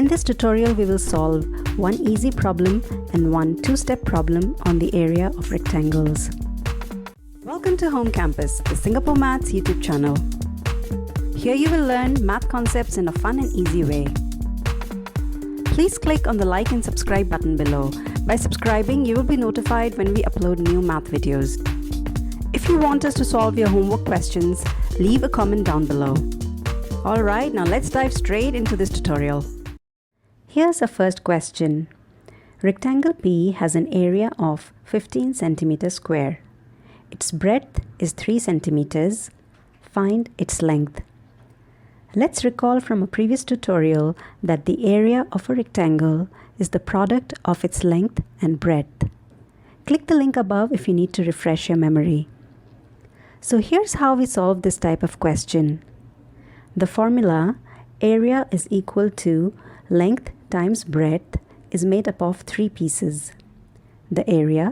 In this tutorial, we will solve one easy problem and one two-step problem on the area of rectangles. Welcome to Home Campus, the Singapore Maths YouTube channel. Here you will learn math concepts in a fun and easy way. Please click on the like and subscribe button below. By subscribing, you will be notified when we upload new math videos. If you want us to solve your homework questions, leave a comment down below. Alright, now let's dive straight into this tutorial. Here's our first question. Rectangle P has an area of 15 centimeters square. Its breadth is 3 centimeters. Find its length. Let's recall from a previous tutorial that the area of a rectangle is the product of its length and breadth. Click the link above if you need to refresh your memory. So here's how we solve this type of question. The formula area is equal to length times breadth is made up of 3 pieces: the area,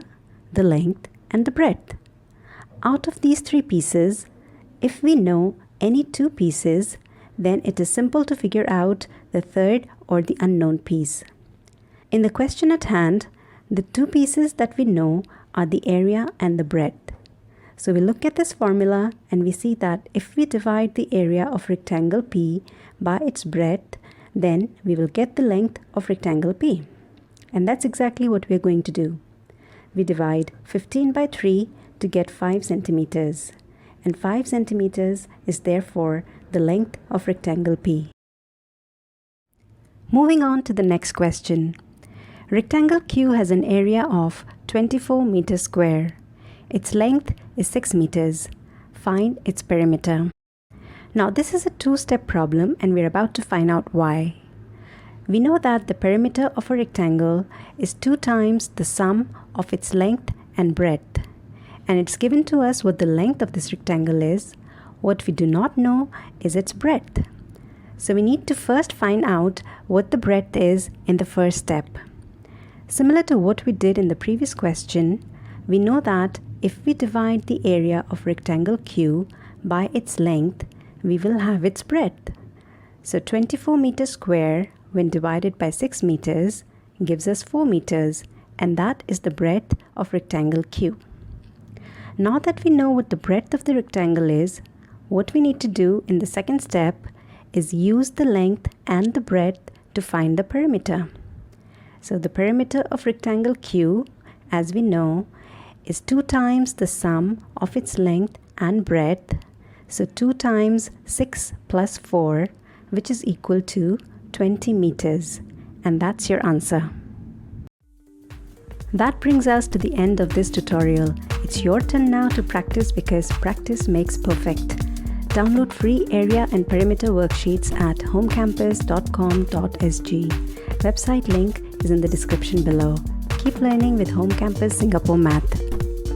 the length, and the breadth. Out of these 3 pieces, if we know any 2 pieces, then it is simple to figure out the third or the unknown piece. In the question at hand, the 2 pieces that we know are the area and the breadth. So we look at this formula and we see that if we divide the area of rectangle P by its breadth, then we will get the length of rectangle P. And that's exactly what we're going to do. We divide 15 by 3 to get 5 centimeters. And 5 centimeters is therefore the length of rectangle P. Moving on to the next question. Rectangle Q has an area of 24 meters square. Its length is 6 meters. Find its perimeter. Now this is a two-step problem and we're about to find out why. We know that the perimeter of a rectangle is 2 times the sum of its length and breadth. And it's given to us what the length of this rectangle is. What we do not know is its breadth. So we need to first find out what the breadth is in the first step. Similar to what we did in the previous question, we know that if we divide the area of rectangle Q by its length, we will have its breadth. So 24 meters square when divided by 6 meters gives us 4 meters, and that is the breadth of rectangle Q. Now that we know what the breadth of the rectangle is, what we need to do in the second step is use the length and the breadth to find the perimeter. So the perimeter of rectangle Q, as we know, is 2 times the sum of its length and breadth. So 2 times 6 plus 4, which is equal to 20 meters. And that's your answer. That brings us to the end of this tutorial. It's your turn now to practice because practice makes perfect. Download free area and perimeter worksheets at homecampus.com.sg. Website link is in the description below. Keep learning with Home Campus Singapore Math.